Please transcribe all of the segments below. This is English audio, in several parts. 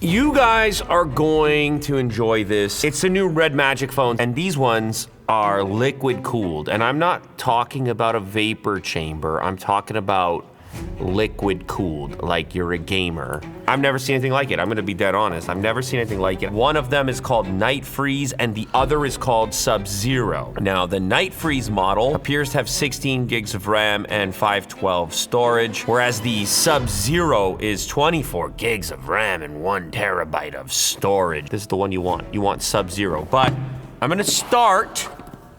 You guys are going to enjoy this. It's a new Red Magic phone, and these ones are liquid cooled. And I'm not talking about a vapor chamber. I'm talking about liquid cooled, like you're a gamer. I've never seen anything like it. I'm gonna be dead honest. I've never seen anything like it. One of them is called Night Freeze and the other is called Subzero. Now, the Night Freeze model appears to have 16 gigs of RAM and 512 storage, whereas the Subzero is 24 gigs of RAM and 1 terabyte of storage. This is the one you want. You want Subzero. But I'm gonna start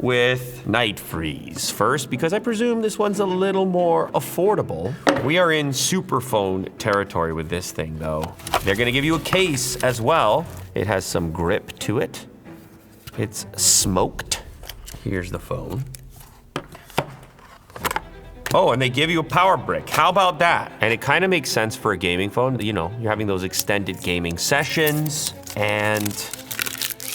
with Night Freeze first, because I presume this one's a little more affordable. We are in superphone territory with this thing, though. They're gonna give you a case as well. It has some grip to it. It's smoked. Here's the phone. Oh, and they give you a power brick. How about that? And it kind of makes sense for a gaming phone. You know, you're having those extended gaming sessions, and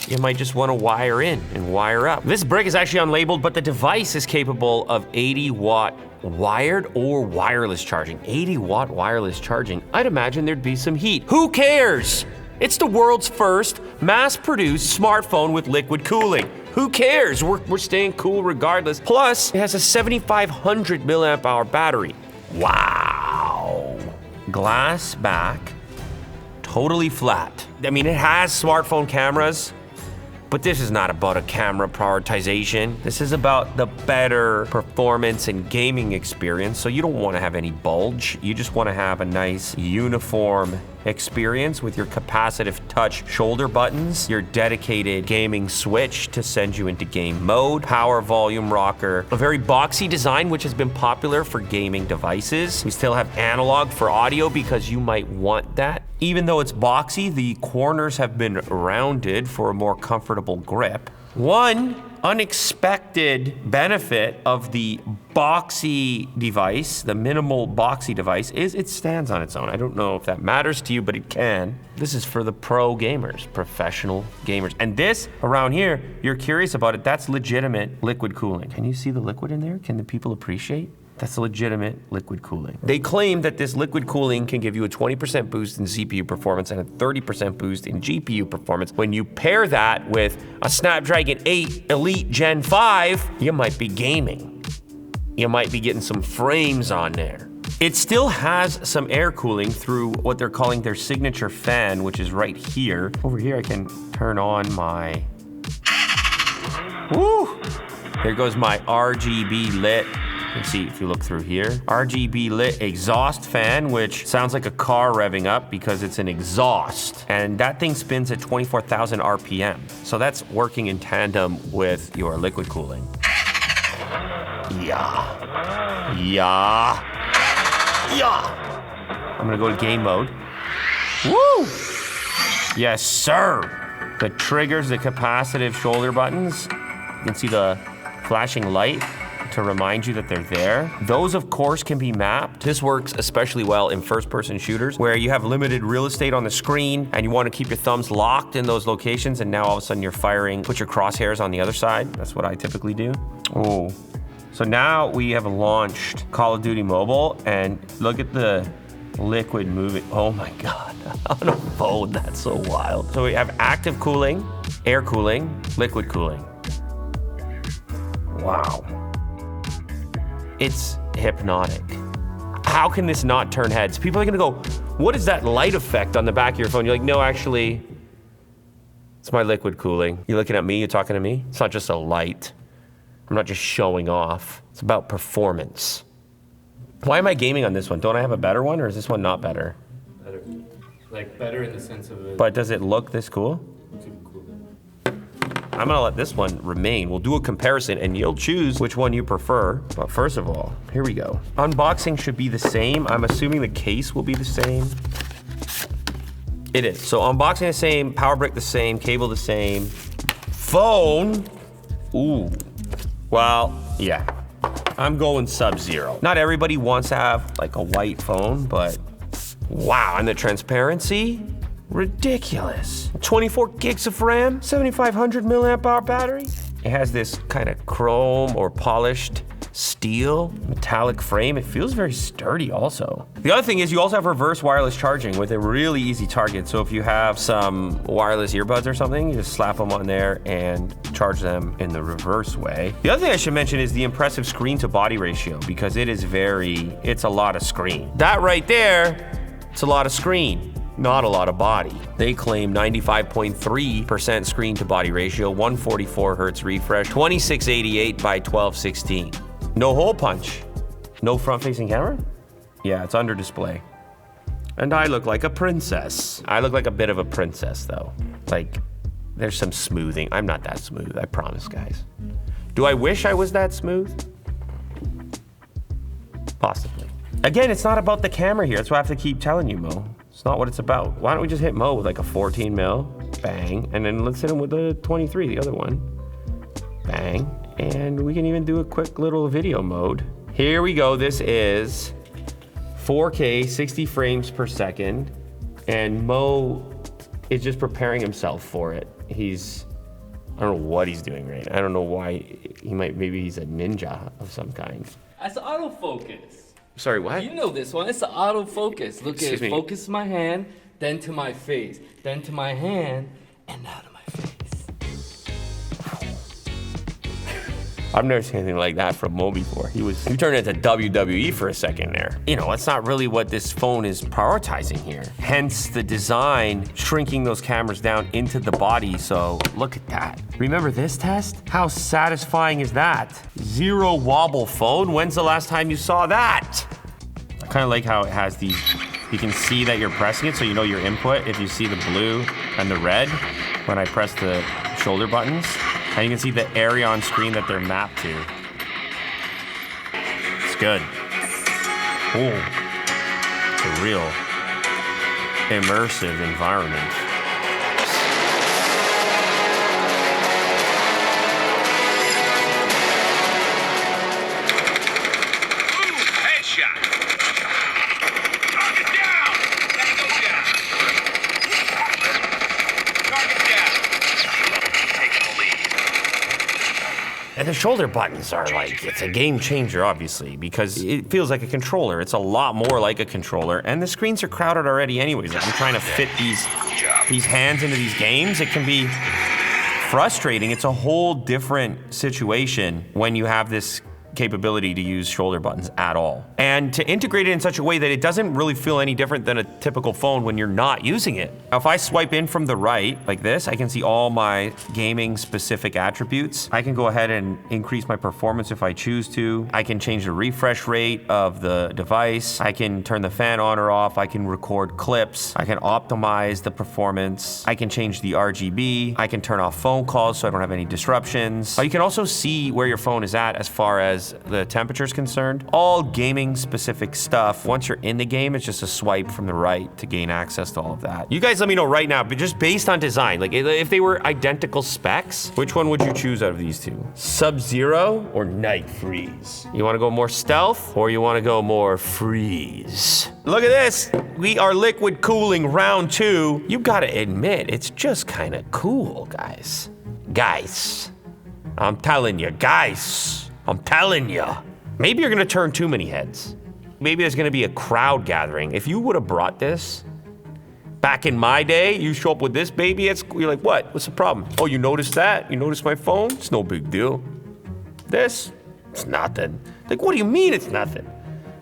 you might just want to wire in and wire up. This brick is actually unlabeled, but the device is capable of 80-watt wired or wireless charging. 80-watt wireless charging. I'd imagine there'd be some heat. Who cares? It's the world's first mass-produced smartphone with liquid cooling. Who cares? We're staying cool regardless. Plus, it has a 7,500 milliamp hour battery. Wow. Glass back, totally flat. I mean, it has smartphone cameras, but this is not about a camera prioritization. This is about the better performance and gaming experience. So you don't want to have any bulge. You just want to have a nice uniform experience with your capacitive touch shoulder buttons, your dedicated gaming switch to send you into game mode, power volume rocker, a very boxy design which has been popular for gaming devices. We still have analog for audio because you might want that. Even though it's boxy, the corners have been rounded for a more comfortable grip. One unexpected benefit of the boxy device, the minimal boxy device, is it stands on its own. I don't know if that matters to you, but it can. This is for the pro gamers, professional gamers. And this around here, you're curious about it, that's legitimate liquid cooling. Can you see the liquid in there? Can the people appreciate? That's legitimate liquid cooling. They claim that this liquid cooling can give you a 20% boost in CPU performance and a 30% boost in GPU performance. When you pair that with a Snapdragon 8 Elite Gen 5, you might be gaming. You might be getting some frames on there. It still has some air cooling through what they're calling their signature fan, which is right here. Over here, I can turn on my, woo! There goes my RGB lit. You can see if you look through here, RGB lit exhaust fan, which sounds like a car revving up because it's an exhaust. And that thing spins at 24,000 RPM. So that's working in tandem with your liquid cooling. Yeah. Yeah. Yeah. I'm gonna go to game mode. Woo! Yes, sir. The triggers, the capacitive shoulder buttons. You can see the flashing light to remind you that they're there. Those, of course, can be mapped. This works especially well in first-person shooters where you have limited real estate on the screen and you want to keep your thumbs locked in those locations, and now all of a sudden you're firing, put your crosshairs on the other side. That's what I typically do. Oh. So now we have launched Call of Duty Mobile, and look at the liquid moving. Oh my God, on a phone, that's so wild. So we have active cooling, air cooling, liquid cooling. Wow. It's hypnotic. How can this not turn heads? People are gonna go, what is that light effect on the back of your phone? You're like, no, actually, it's my liquid cooling. You're looking at me, you're talking to me? It's not just a light. I'm not just showing off. It's about performance. Why am I gaming on this one? Don't I have a better one, or is this one not better? Better. Like better in the sense of it. But does it look this cool? I'm gonna let this one remain. We'll do a comparison and you'll choose which one you prefer. But first of all, here we go. Unboxing should be the same. I'm assuming the case will be the same. It is. So unboxing the same, power brick the same, cable the same. Phone, ooh. Well, yeah. I'm going Subzero. Not everybody wants to have like a white phone, but wow, and the transparency, ridiculous. 24 gigs of RAM, 7,500 milliamp hour battery. It has this kind of chrome or polished steel, metallic frame. It feels very sturdy also. The other thing is you also have reverse wireless charging with a really easy target. So if you have some wireless earbuds or something, you just slap them on there and charge them in the reverse way. The other thing I should mention is the impressive screen to body ratio, because it's a lot of screen. That right there, it's a lot of screen, not a lot of body. They claim 95.3% screen to body ratio, 144 hertz refresh, 2688 by 1216. No hole punch. No front facing camera? Yeah, it's under display. And I look like a princess. I look like a bit of a princess though. Like, there's some smoothing. I'm not that smooth, I promise, guys. Do I wish I was that smooth? Possibly. Again, it's not about the camera here. That's why I have to keep telling you, Mo. It's not what it's about. Why don't we just hit Mo with like a 14 mil, bang, and then let's hit him with the 23, the other one, bang, and we can even do a quick little video mode. Here we go. This is 4K, 60 frames per second, and Mo is just preparing himself for it. I don't know what he's doing right now. I don't know why. Maybe he's a ninja of some kind. That's autofocus. Sorry, what? You know this one. It's the autofocus. Look at it. Focus my hand, then to my face, then to my hand, and now to my face. I've never seen anything like that from Mo before. He turned into WWE for a second there. You know, that's not really what this phone is prioritizing here. Hence the design, shrinking those cameras down into the body. So look at that. Remember this test? How satisfying is that? Zero wobble phone. When's the last time you saw that? I kind of like how it has these, you can see that you're pressing it, so you know your input. If you see the blue and the red, when I press the shoulder buttons, and you can see the area on screen that they're mapped to. It's good. Oh, it's a real immersive environment. And the shoulder buttons are like, it's a game changer, obviously, because it feels like a controller. It's a lot more like a controller, and the screens are crowded already anyways. Like, I'm trying to fit these hands into these games. It can be frustrating. It's a whole different situation when you have this capability to use shoulder buttons at all. And to integrate it in such a way that it doesn't really feel any different than a typical phone when you're not using it. Now, if I swipe in from the right, like this, I can see all my gaming specific attributes. I can go ahead and increase my performance if I choose to. I can change the refresh rate of the device. I can turn the fan on or off. I can record clips. I can optimize the performance. I can change the RGB. I can turn off phone calls so I don't have any disruptions. You can also see where your phone is at as far as the temperature is concerned. All gaming specific stuff. Once you're in the game, it's just a swipe from the right to gain access to all of that. You guys let me know right now, but just based on design, like if they were identical specs, which one would you choose out of these two? Subzero or Night Freeze? You wanna go more stealth or you wanna go more freeze? Look at this. We are liquid cooling round 2. You gotta admit, it's just kinda cool, guys. Guys, I'm telling you, guys. I'm telling you. Maybe you're gonna turn too many heads. Maybe there's gonna be a crowd gathering. If you would have brought this back in my day, you show up with this baby, you're like, what? What's the problem? Oh, you noticed that? You noticed my phone? It's no big deal. This? It's nothing. Like, what do you mean it's nothing?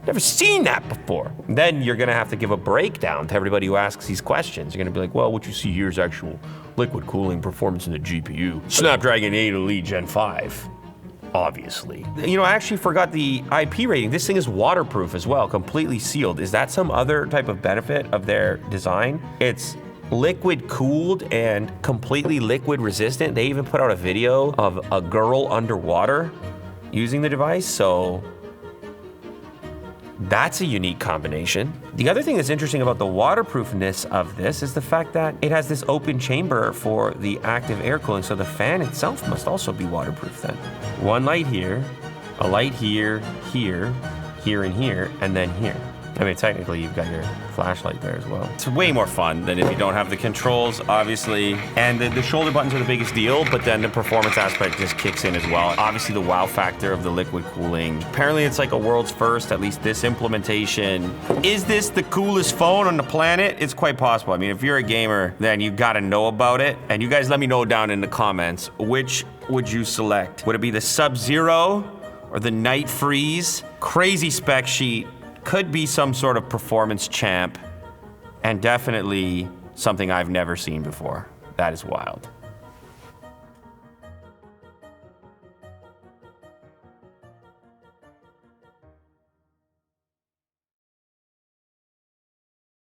Never seen that before. Then you're gonna have to give a breakdown to everybody who asks these questions. You're gonna be like, well, what you see here is actual liquid cooling performance in the GPU. Snapdragon 8 Elite Gen 5. Obviously. You know, I actually forgot the IP rating. This thing is waterproof as well, completely sealed. Is that some other type of benefit of their design? It's liquid cooled and completely liquid resistant. They even put out a video of a girl underwater using the device, so that's a unique combination. The other thing that's interesting about the waterproofness of this is the fact that it has this open chamber for the active air cooling, so the fan itself must also be waterproof then. One light here, a light here, here, here, and here, and then here. I mean, technically, you've got your flashlight there as well. It's way more fun than if you don't have the controls, obviously. And the shoulder buttons are the biggest deal, but then the performance aspect just kicks in as well. Obviously, the wow factor of the liquid cooling. Apparently, it's like a world's first, at least this implementation. Is this the coolest phone on the planet? It's quite possible. I mean, if you're a gamer, then you gotta know about it. And you guys let me know down in the comments, which would you select? Would it be the Subzero or the Night Freeze? Crazy spec sheet. Could be some sort of performance champ, and definitely something I've never seen before. That is wild.